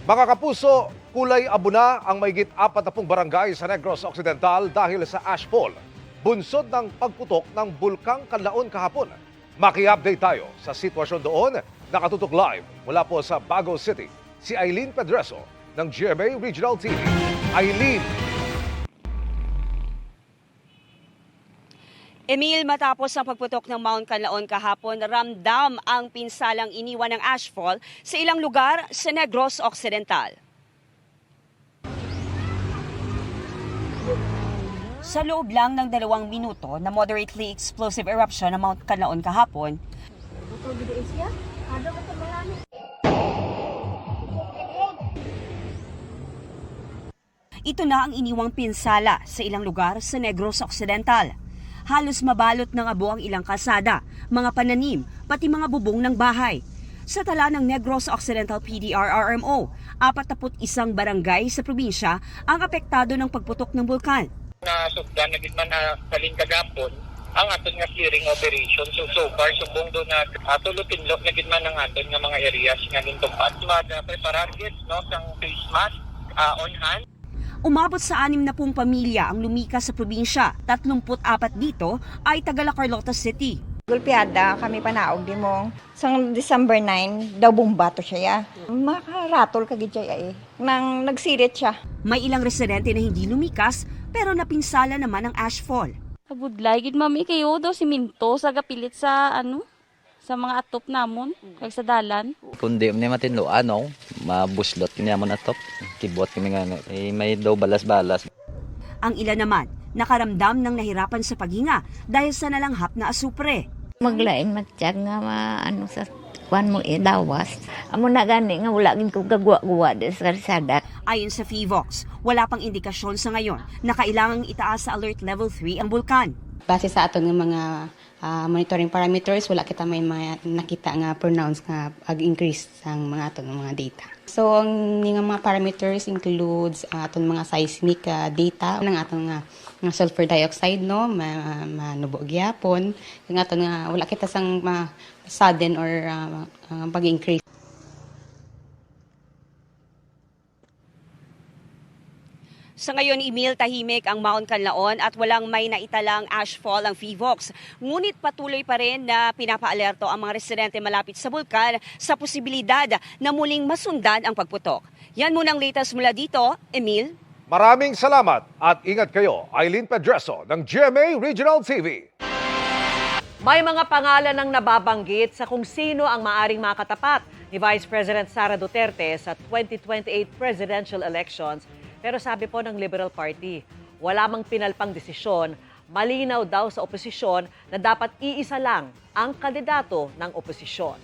Mga kapuso, kulay abo na ang mahigit 40 barangay sa Negros Occidental dahil sa ashfall. Bunsod ng pagputok ng Bulkang Kanlaon kahapon. Maki-update tayo sa sitwasyon doon. Nakatutok live mula po sa Bago City, si Eileen Pedreso ng GMA Regional TV. Eileen! Emil, matapos ang pagputok ng Mount Kanlaon kahapon, ramdam ang pinsalang iniwan ng ashfall sa ilang lugar sa Negros Occidental. Sa loob lang ng 2 minuto na moderately explosive eruption ng Mount Kanlaon kahapon, ito na ang iniwang pinsala sa ilang lugar sa Negros Occidental. Halos mabalot ng abo ang ilang kalsada, mga pananim, pati mga bubong ng bahay. Sa tala ng Negros Occidental PDR-RMO, 41 barangay sa probinsya ang apektado ng pagputok ng bulkan. Nasugdan na gitman na kaling kagapon ang aton nga clearing operation. So far, subong doon na tulutinlok na gitman ng aton nga mga areas nga nintungpat. Preparar git, no, sang face mask on hand. Umabot sa 60 pamilya ang lumikas sa probinsya. 34 dito ay taga La Carlota City. Gulpiada kami panaog di mo. Sang December 9, daw bumbato siya ya. Makaratol kagid siya eh. Nang nagsirit siya. May ilang residente na hindi lumikas pero napinsala naman ang ashfall. Abudlay, gid mami kayo daw siminto sa gapilit sa sa mga atop namon, kag sa dalan. Kundi ni matinluan, no? Mabuslot niya mo na top. Kibot kami nga, may daw balas-balas. Ang ilan naman, nakaramdam ng nahirapan sa paghinga dahil sa nalanghap na asupre. Maglain matiyag nga sa kuan mo dawas. Amo na gani nga wala gid ko gagwa-guwa sa kalsada. Ayon sa FIVOX, wala pang indikasyon sa ngayon na kailangang itaas sa Alert Level 3 ang bulkan. Base sa aton nga mga monitoring parameters, wala kita may mga nakita nga pronounced nga ag-increase sang mga aton mga data. So ang mga parameters includes aton mga seismic data ng aton nga sulfur dioxide, no, manubog gyapon, ng aton nga wala kita sang sudden or pag-increase. Sa ngayon, Emil, tahimik ang Mount Kanlaon at walang may naitalang ashfall ang FIVOX. Ngunit patuloy pa rin na pinapaalerto ang mga residente malapit sa bulkan sa posibilidad na muling masundan ang pagputok. Yan muna ang latest mula dito, Emil. Maraming salamat at ingat kayo, Eileen Pedreso ng GMA Regional TV. May mga pangalan ang nababanggit sa kung sino ang maaring makatapat ni Vice President Sara Duterte sa 2028 presidential elections. Pero sabi po ng Liberal Party, wala mang pinalpang desisyon, malinaw daw sa oposisyon na dapat iisa lang ang kandidato ng oposisyon.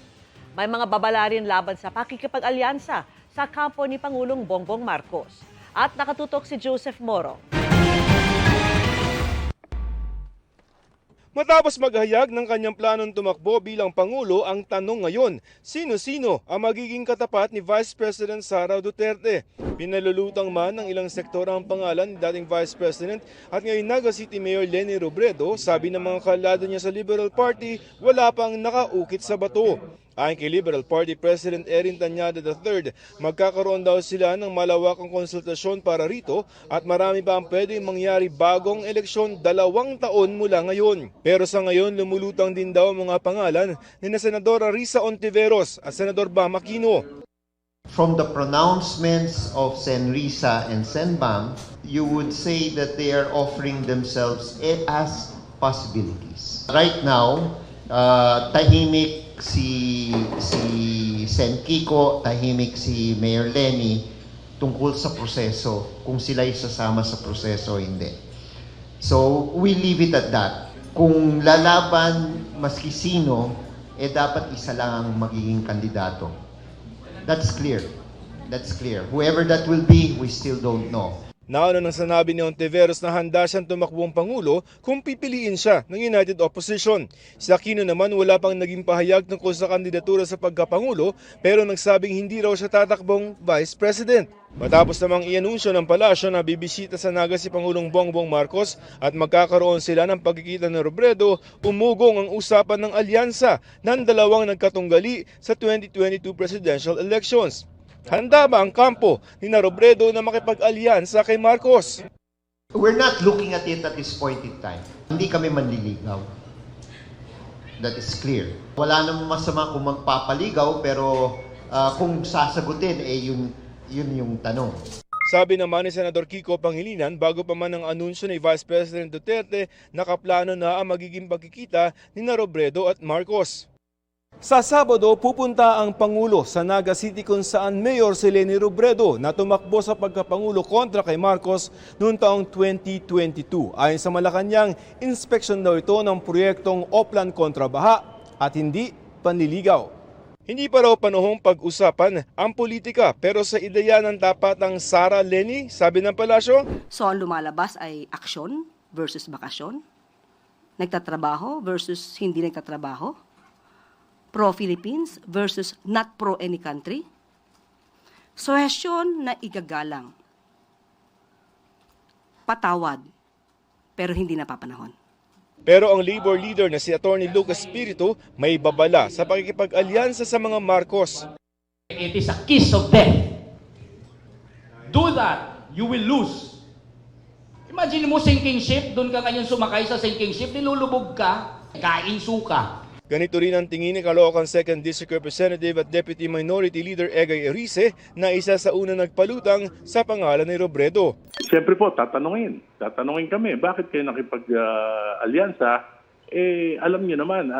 May mga babala rin laban sa pakikipag-alyansa sa kampo ni Pangulong Bongbong Marcos. At nakatutok si Joseph Moro. Matapos maghayag ng kanyang planong tumakbo bilang Pangulo, ang tanong ngayon, sino-sino ang magiging katapat ni Vice President Sara Duterte? Pinalulutang man ng ilang sektor ang pangalan ni dating Vice President at ngayon Naga City Mayor Leni Robredo, sabi ng mga kalado niya sa Liberal Party, wala pang nakaukit sa bato. Ayon kay Liberal Party President Erin Tanyada III, magkakaroon daw sila ng malawakang konsultasyon para rito at marami pa ang pwedeng mangyari bagong eleksyon 2 taon mula ngayon. Pero sa ngayon, lumulutang din daw ang mga pangalan ni Senadora Risa Ontiveros at Senador Bam Aquino. From the pronouncements of Sen. Risa and Sen. Bam, you would say that they are offering themselves as possibilities. Right now, tahimik si Sen. Kiko, tahimik si Mayor Leni tungkol sa proseso, kung sila isasama sa proseso o hindi. So, we leave it at that. Kung lalaban maski sino, dapat isa lang ang magiging kandidato. That's clear. That's clear. Whoever that will be, we still don't know. Nauna nang sanabi ni Ontiveros na handa siyang tumakbong Pangulo kung pipiliin siya ng United Opposition. Si Aquino naman wala pang naging pahayag tungkol sa kandidatura sa pagkapangulo pero nagsabing hindi raw siya tatakbong Vice President. Matapos namang ianunsyo ng palasyo na bibisita sa Naga si Pangulong Bongbong Marcos at magkakaroon sila ng pagkikita ng Robredo, umugong ang usapan ng alyansa ng dalawang nagkatunggali sa 2022 presidential elections. Handa ba ang kampo ni Robredo na makipag-alyansa kay Marcos? We're not looking at it at this point in time. Hindi kami manliligaw. That is clear. Wala namang masama kung magpapaligaw, pero kung sasagutin, yun yung tanong. Sabi naman ni Senador Kiko Pangilinan, bago pa man ang anunsyo ni Vice President Duterte, nakaplano na ang magiging pagkikita ni Robredo at Marcos. Sa Sabado, pupunta ang Pangulo sa Naga City kung saan Mayor si Leni Robredo na tumakbo sa pagkapangulo kontra kay Marcos noong taong 2022. Ayon sa Malacanang, inspeksyon daw ito ng proyektong Oplan kontra Baha at hindi panliligaw. Hindi pa raw panahong pag-usapan ang politika, pero sa ideya ng dapat ang Sara Leni, sabi ng palasyo. So ang lumalabas ay aksyon versus bakasyon, nagtatrabaho versus hindi nagtatrabaho, pro-Philippines versus not pro-any country, suhestyon na igagalang, patawad, pero hindi napapanahon. Pero ang Labor leader na si Atty. Lucas Espiritu may babala sa pakikipag-alyansa sa mga Marcos. It is a kiss of death. Do that, you will lose. Imagine mo sinking ship, doon ka ngayon sumakay sa sinking ship, nilulubog ka, kain suka. Ganito rin ang tingin ni Caloocan 2nd District Representative at Deputy Minority Leader Egay Erice na isa sa una nagpalutang sa pangalan ni Robredo. Siyempre po, tatanungin kami, bakit kayo nakipag-alyansa? Alam niyo naman,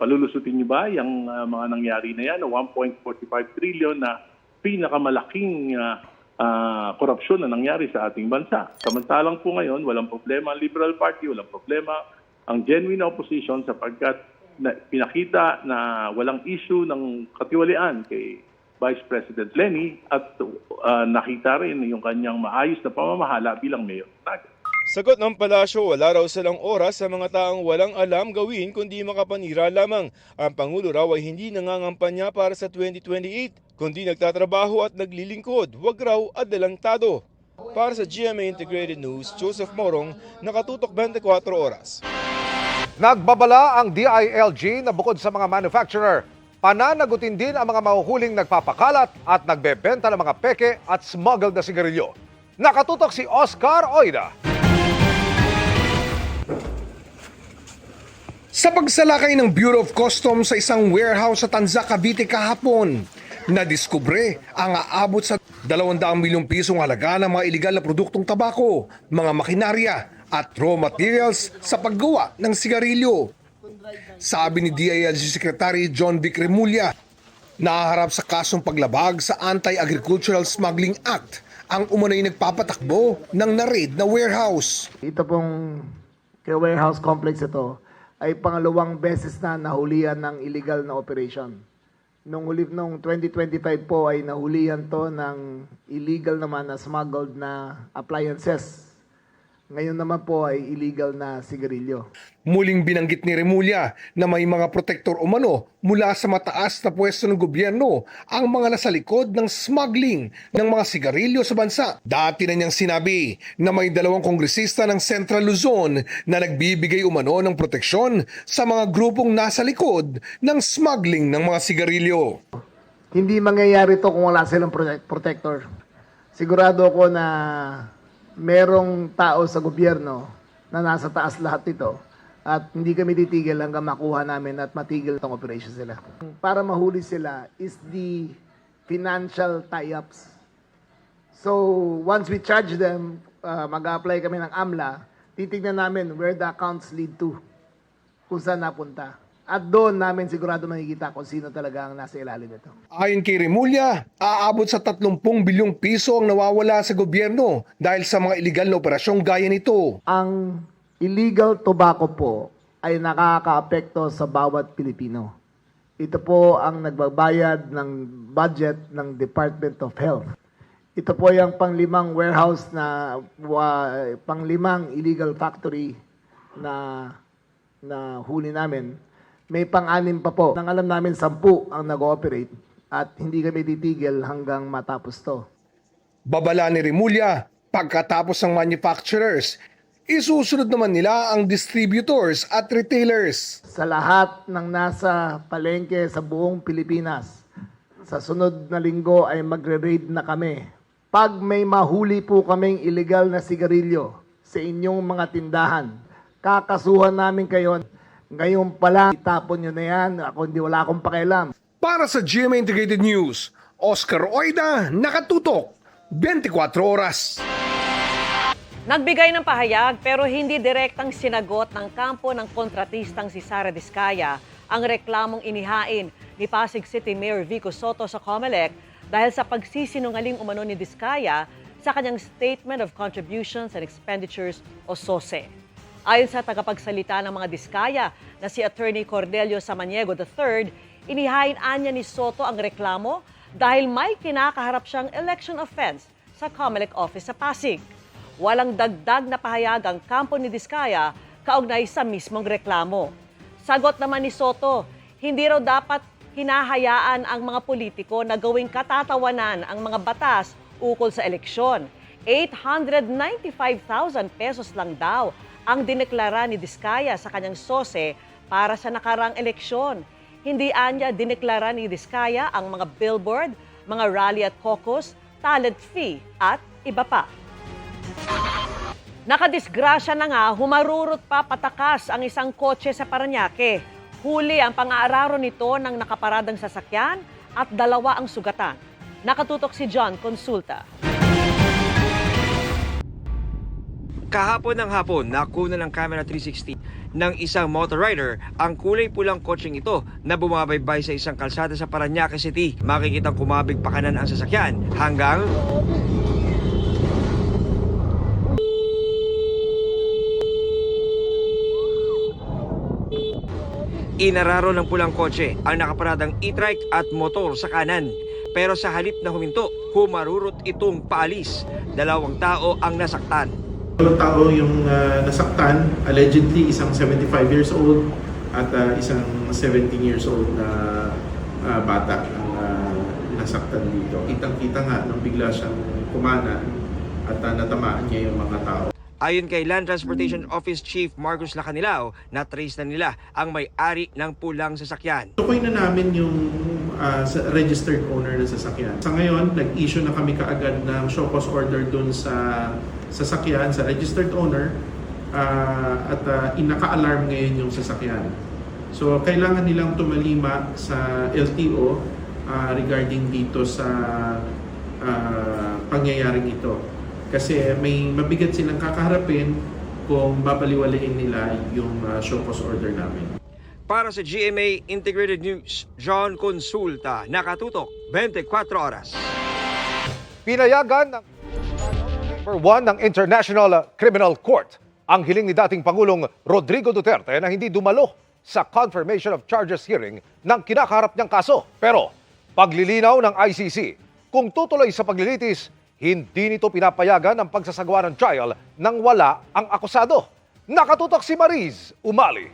palulusutin niyo ba yung mga nangyari na yan, 1.45 trillion na pinakamalaking korupsyon na nangyari sa ating bansa. Samantalang po ngayon, walang problema ang Liberal Party, walang problema ang genuine opposition sapagkat pinakita na walang issue ng katiwalian kay Vice President Leni at nakita rin yung kanyang maayos na pamamahala bilang mayor. Sagot ng palasyo, wala raw silang oras sa mga taong walang alam gawin kundi makapanira lamang. Ang Pangulo raw ay hindi nangangampanya para sa 2028, kundi nagtatrabaho at naglilingkod, wag raw adelantado. Para sa GMA Integrated News, Joseph Morong, nakatutok 24 oras. Nagbabala ang DILG na bukod sa mga manufacturer, pananagutin din ang mga mahuhuling nagpapakalat at nagbebenta ng mga peke at smuggled na sigarilyo. Nakatutok si Oscar Oida. Sa pagsalakay ng Bureau of Customs sa isang warehouse sa Tanza, Cavite kahapon, nadiskubre ang aabot sa 200 milyong pisong halaga ng mga iligal na produktong tabako, mga makinarya at raw materials sa paggawa ng sigarilyo. Sabi ni DILG Secretary John Vic Remulla, nahaharap sa kasong paglabag sa Anti-Agricultural Smuggling Act ang umunay nagpapatakbo ng na-raid na warehouse. Ito pong warehouse complex ito ay pangalawang beses na nahulihan ng illegal na operation. Nung 2025 po ay nahulihan to ng illegal naman na smuggled na appliances. Ngayon naman po ay illegal na sigarilyo. Muling binanggit ni Remulla na may mga protektor umano mula sa mataas na pwesto ng gobyerno ang mga nasa likod ng smuggling ng mga sigarilyo sa bansa. Dati na niyang sinabi na may 2 kongresista ng Central Luzon na nagbibigay umano ng proteksyon sa mga grupong nasa likod ng smuggling ng mga sigarilyo. Hindi mangyayari to kung wala silang protector. Sigurado ako na merong tao sa gobyerno na nasa taas lahat ito at hindi kami titigil hanggang makuha namin at matigil itong operation sila. Para mahuli sila is the financial tie-ups. So once we charge them, mag-apply kami ng AMLA, titignan namin where the accounts lead to, kung saan napunta. At doon namin sigurado makikita kung sino talaga ang nasa ilalim nito. Ayon kay Remulla, aabot sa 30 bilyong piso ang nawawala sa gobyerno dahil sa mga iligal na operasyong gaya nito. Ang illegal tobacco po ay nakakaapekto sa bawat Pilipino. Ito po ang nagbabayad ng budget ng Department of Health. Ito po yung pang-5 warehouse na pang-5 illegal factory na huli namin. May pang-6 pa po. Nang alam namin 10 ang nag-ooperate at hindi kami titigil hanggang matapos to. Babala ni Remulla, pagkatapos ng manufacturers, isusunod naman nila ang distributors at retailers. Sa lahat ng nasa palengke sa buong Pilipinas, sa sunod na linggo ay magre-raid na kami. Pag may mahuli po kaming illegal na sigarilyo sa inyong mga tindahan, kakasuhan namin kayo. Ngayon pala, itapon nyo na yan. Ako wala akong pakialam. Para sa GMA Integrated News, Oscar Oida, nakatutok, 24 oras. Nagbigay ng pahayag pero hindi direktang sinagot ng kampo ng kontratistang si Sara Diskaya ang reklamong inihain ni Pasig City Mayor Vico Soto sa COMELEC dahil sa pagsisinungaling umano ni Diskaya sa kanyang Statement of Contributions and Expenditures o SOSE. Ayon sa tagapagsalita ng mga Diskaya na si Attorney Cordelio Samaniego III, inihain anya ni Soto ang reklamo dahil may kinakaharap siyang election offense sa COMELEC office sa Pasig. Walang dagdag na pahayag ang kampo ni Diskaya kaugnay sa mismong reklamo. Sagot naman ni Soto, hindi raw dapat hinahayaan ang mga politiko na gawing katatawanan ang mga batas ukol sa eleksyon. 895,000 pesos lang daw ang dineklara ni Diskaya sa kanyang SOSE para sa nakarang eleksyon. Hindi anya dineklara ni Diskaya ang mga billboard, mga rally at caucus, talent fee at iba pa. Nakadisgrasya na nga, humarurot pa patakas ang isang kotse sa Parañaque. Huli ang pang-aararo nito ng nakaparadang sasakyan at 2 ang sugatan. Nakatutok si John Consulta. Kahapon ng hapon, nakuna ng camera 360 ng isang motorrider ang kulay pulang kotseng ito na bumabaybay sa isang kalsada sa Parañaque City. Makikitang kumabig pa kanan ang sasakyan hanggang inararo ng pulang kotse ang nakaparadang e-trike at motor sa kanan. Pero sa halip na huminto, humarurot itong paalis. 2 tao ang nasaktan. 2 tao yung nasaktan, allegedly isang 75 years old at isang 17 years old na bata ang nasaktan dito. Kitang-kita nga nung bigla siyang kumana at natamaan niya yung mga tao. Ayon kay Land Transportation Office Chief Marcos Lacanilao, na-trace na nila ang may-ari ng pulang sasakyan. Tukoy na namin yung registered owner ng sasakyan. Sa ngayon, nag-issue na kami kaagad ng show cause order dun sa sasakyan, sa registered owner, at inaka-alarm ngayon yung sasakyan. So, kailangan nilang tumalima sa LTO regarding dito sa pangyayaring ito. Kasi may mabigat silang kakaharapin kung babaliwalain nila yung show cause order namin. Para sa GMA Integrated News, John Consulta, nakatutok 24 oras. Pinayagan ng Number 1 ng International Criminal Court ang hiling ni dating Pangulong Rodrigo Duterte na hindi dumalo sa confirmation of charges hearing ng kinakaharap niyang kaso. Pero paglilinaw ng ICC, kung tutuloy sa paglilitis, hindi nito pinapayagan ang pagsasagawa ng trial nang wala ang akusado. Nakatutok si Mariz Umali.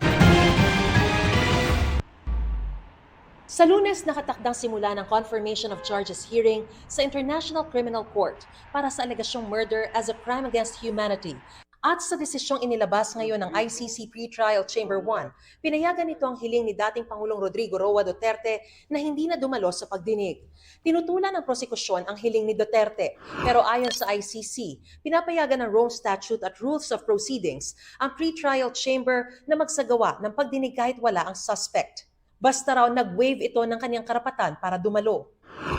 Sa Lunes, nakatakdang simula ng confirmation of charges hearing sa International Criminal Court para sa alegasyong murder as a crime against humanity. At sa desisyong inilabas ngayon ng ICC Pre-Trial Chamber 1, pinayagan nito ang hiling ni dating Pangulong Rodrigo Roa Duterte na hindi na dumalo sa pagdinig. Tinutulan ng prosekusyon ang hiling ni Duterte, pero ayon sa ICC, pinapayagan ng Rome Statute at Rules of Proceedings ang Pre-Trial Chamber na magsagawa ng pagdinig kahit wala ang suspect. Basta raw nag-waive ito ng kanyang karapatan para dumalo.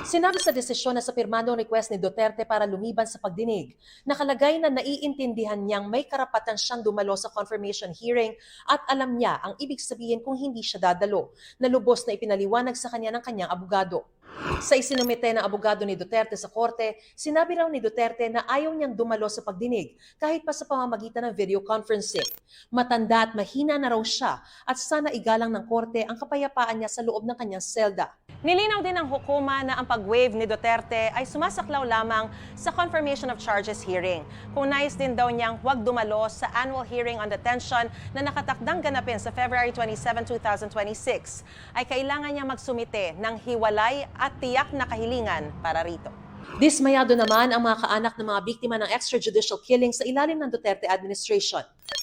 Sinabi sa desisyon na sa pirmadong request ni Duterte para lumiban sa pagdinig, nakalagay na naiintindihan niyang may karapatan siyang dumalo sa confirmation hearing at alam niya ang ibig sabihin kung hindi siya dadalo, na lubos na ipinaliwanag sa kanya ng kanyang abogado. Sa isinumite ng abogado ni Duterte sa korte, sinabi raw ni Duterte na ayaw niyang dumalo sa pagdinig kahit pa sa pamamagitan ng video conferencing. Matanda at mahina na raw siya at sana igalang ng korte ang kapayapaan niya sa loob ng kanyang selda. Nilinaw din ng hukuma na ang pag-waive ni Duterte ay sumasaklaw lamang sa confirmation of charges hearing. Kung nais din daw niyang huwag dumalo sa annual hearing on detention na nakatakdang ganapin sa February 27, 2026, ay kailangan niyang magsumite ng hiwalay at tiyak na kahilingan para rito. Dismayado naman ang mga kaanak ng mga biktima ng extrajudicial killing sa ilalim ng Duterte administration.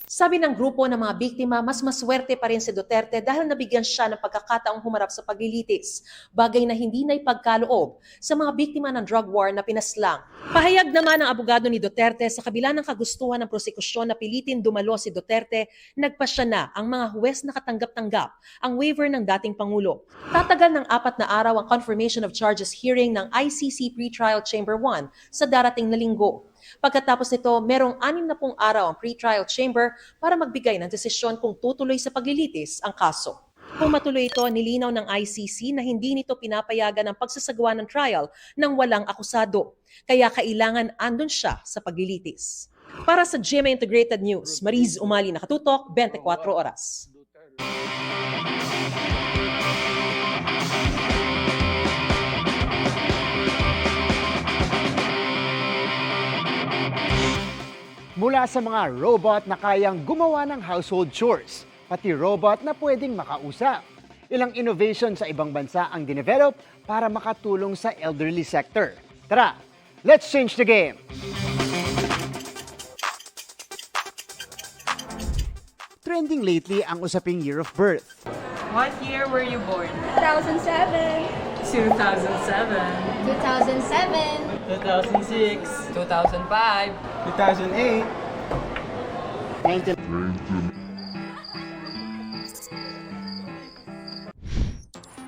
Sabi ng grupo ng mga biktima, mas maswerte pa rin si Duterte dahil nabigyan siya ng pagkakataong humarap sa paglilitis, bagay na hindi na ipagkaloob sa mga biktima ng drug war na pinaslang. Pahayag naman ng abogado ni Duterte, sa kabila ng kagustuhan ng prosekusyon na pilitin dumalo si Duterte, nagpasya na ang mga huwes na katanggap-tanggap ang waiver ng dating Pangulo. Tatagal ng 4 na araw ang confirmation of charges hearing ng ICC Pretrial Chamber 1 sa darating na linggo. Pagkatapos nito, merong 60 araw ang pre-trial chamber para magbigay ng desisyon kung tutuloy sa paglilitis ang kaso. Kung matuloy ito, nilinaw ng ICC na hindi nito pinapayagan ang pagsasagawa ng trial ng walang akusado. Kaya kailangan andun siya sa paglilitis. Para sa GMA Integrated News, Mariz Umali, nakatutok, 24 oras. Mula sa mga robot na kayang gumawa ng household chores, pati robot na pwedeng makausap. Ilang innovation sa ibang bansa ang dinevelop para makatulong sa elderly sector. Tara, let's change the game! Trending lately ang usaping year of birth. What year were you born? 2007. 2007. 2007. 2006. 2005. 2008. 19...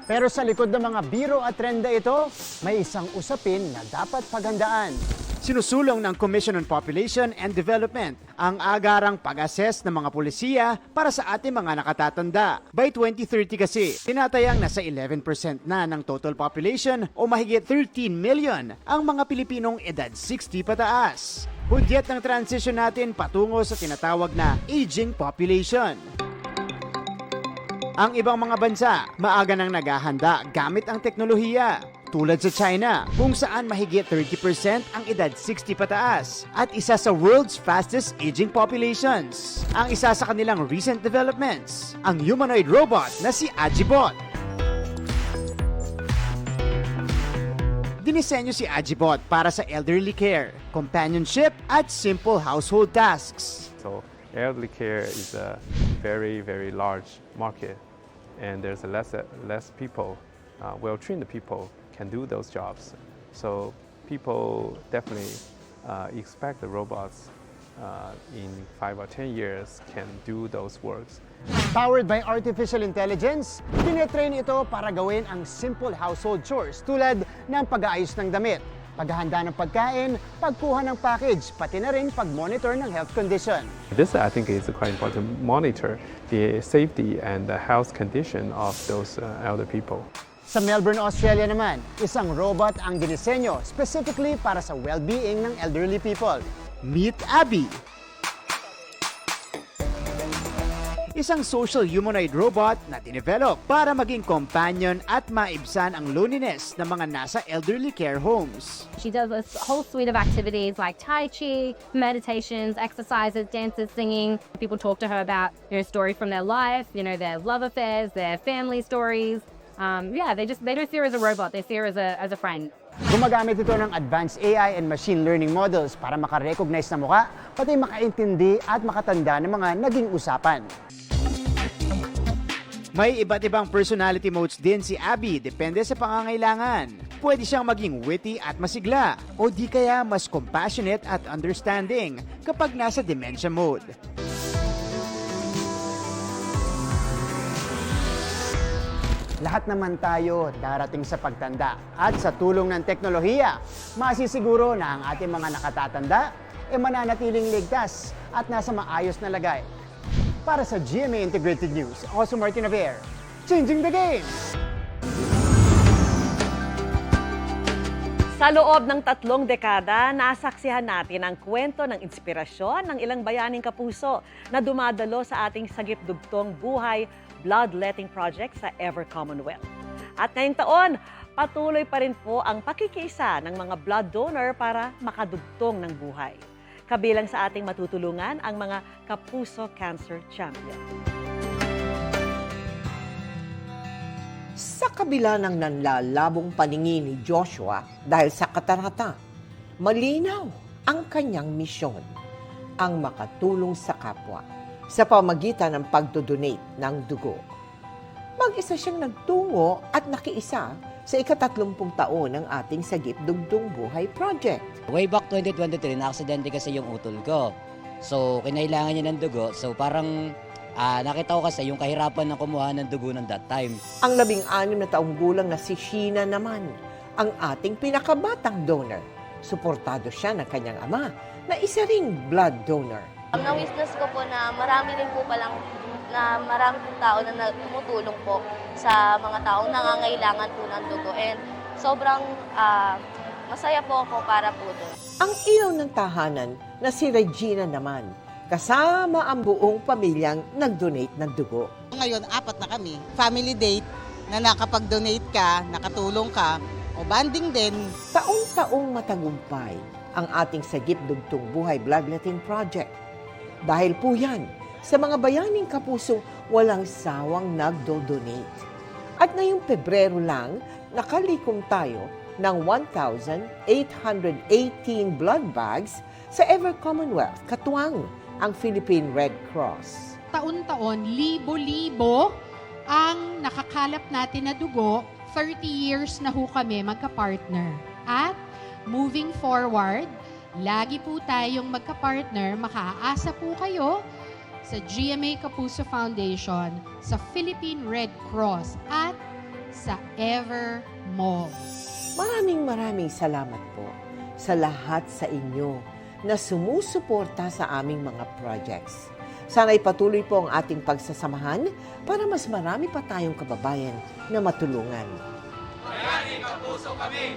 Pero sa likod ng mga biro at trenda ito, may isang usapin na dapat paghandaan. Sinusulong ng Commission on Population and Development ang agarang pag-assess ng mga pulisiya para sa ating mga nakatatanda. By 2030 kasi, tinatayang nasa 11% na ng total population o mahigit 13 million ang mga Pilipinong edad 60 pataas. Hudyat ng transition natin patungo sa tinatawag na aging population. Ang ibang mga bansa, maaga nang naghahanda gamit ang teknolohiya. Tulad sa China, kung saan mahigit 30% ang edad 60 pataas at isa sa world's fastest aging populations. Ang isa sa kanilang recent developments, ang humanoid robot na si Agibot. Dinisenyo si Agibot para sa elderly care, companionship at simple household tasks. So elderly care is a very, very large market and there's less people, well-trained people can do those jobs. So people definitely expect the robots in 5 or 10 years can do those works. Powered by artificial intelligence, tinetrain ito para gawin ang simple household chores tulad ng pag-aayos ng damit, paghahanda ng pagkain, pagkuha ng package, pati na rin pag-monitor ng health condition. This, I think, is quite important. Monitor the safety and the health condition of those elder people. Sa Melbourne, Australia naman, isang robot ang dinisenyo specifically para sa well-being ng elderly people. Meet Abby! Isang social humanoid robot na dinevelop para maging companion at maibsan ang loneliness ng mga nasa elderly care homes. She does a whole suite of activities like Tai Chi, meditations, exercises, dances, singing. People talk to her about stories from their life, their love affairs, their family stories. They don't see her as a robot, they see her as a friend. Gumagamit ito ng advanced AI and machine learning models para makarecognize na mukha, pati makaintindi at makatanda ng mga naging usapan. May iba't ibang personality modes din si Abby, depende sa pangangailangan. Pwede siyang maging witty at masigla, o di kaya mas compassionate at understanding kapag nasa dementia mode. Lahat naman tayo darating sa pagtanda at sa tulong ng teknolohiya, masisiguro na ang ating mga nakatatanda mananatiling ligtas at nasa maayos na lagay. Para sa GMA Integrated News, ako si Martin Aver, changing the game! Sa loob ng 3 dekada, nasaksihan natin ang kwento ng inspirasyon ng ilang bayaning kapuso na dumadalo sa ating sagip-dugtong buhay bloodletting project sa Ever Commonwealth. At ngayong taon, patuloy pa rin po ang pakikiisa ng mga blood donor para makadugtong ng buhay. Kabilang sa ating matutulungan ang mga Kapuso Cancer Champion. Sa kabila ng nanlalabong paningin ni Joshua dahil sa katarata, malinaw ang kanyang misyon, ang makatulong sa kapwa. sa pamagitan ng pagdodonate ng dugo. Mag-isa siyang nagtungo at nakiisa sa ika-30 taon ng ating Sagip Dugtong Buhay Project. Way back 2023, na-aksidente kasi yung utol ko. So, kinailangan niya ng dugo. So, parang nakita ko kasi yung kahirapan na kumuha ng dugo ng that time. Ang 16 na taong gulang na si Sheena naman, ang ating pinakabatang donor. Suportado siya ng kanyang ama na isa ring blood donor. Ang na-witness ko po na marami rin po palang na marami pong tao na tumutulong po sa mga taong nangangailangan po ng dugo. And sobrang masaya po ako para po doon. Ang ilaw ng tahanan na si Regina naman, kasama ang buong pamilyang nag-donate ng dugo. Ngayon, 4 na kami. Family date na nakapag-donate ka, nakatulong ka, o banding din. Taong-taong matagumpay ang ating Sagip Dugtong Buhay Bloodletting Project. Dahil po yan sa mga bayaning kapusong walang sawang nagdo-donate. At ngayong Pebrero lang, nakalikom tayo ng 1,818 blood bags sa Ever Commonwealth, katuwang ang Philippine Red Cross. Taon-taon, libo-libo ang nakakalap natin na dugo. 30 years na ho kami magka-partner. At moving forward, lagi po tayong magka-partner, makaaasa po kayo sa GMA Kapuso Foundation, sa Philippine Red Cross, at sa Ever Mall. Maraming salamat po sa lahat sa inyo na sumusuporta sa aming mga projects. Sana'y patuloy po ang ating pagsasamahan para mas marami pa tayong kababayan na matulungan. Bayani Kapuso kami!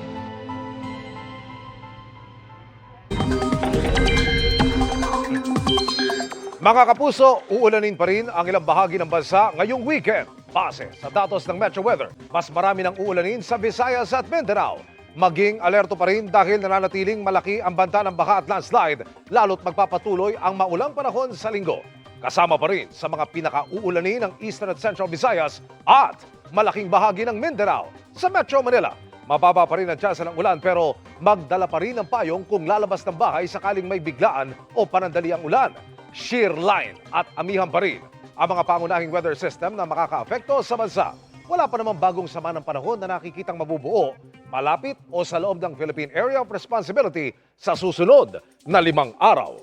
Mga kapuso, uulanin pa rin ang ilang bahagi ng bansa ngayong weekend. Base sa datos ng Metro Weather, mas marami ng uulanin sa Visayas at Mindanao. Maging alerto pa rin dahil nananatiling malaki ang banta ng baha at landslide, lalo't magpapatuloy ang maulang panahon sa linggo. Kasama pa rin sa mga pinaka-uulanin ng Eastern at Central Visayas at malaking bahagi ng Mindanao. Sa Metro Manila, mababa pa rin ang tsansa ng ulan pero magdala pa rin ng payong kung lalabas ng bahay sakaling may biglaan o panandali ang ulan. Shear line at amihan pa rin ang mga pangunahing weather system na makakaapekto sa bansa. Wala pa namang bagong sama ng panahon na nakikitang mabubuo, malapit o sa loob ng Philippine Area of Responsibility sa susunod na 5 araw.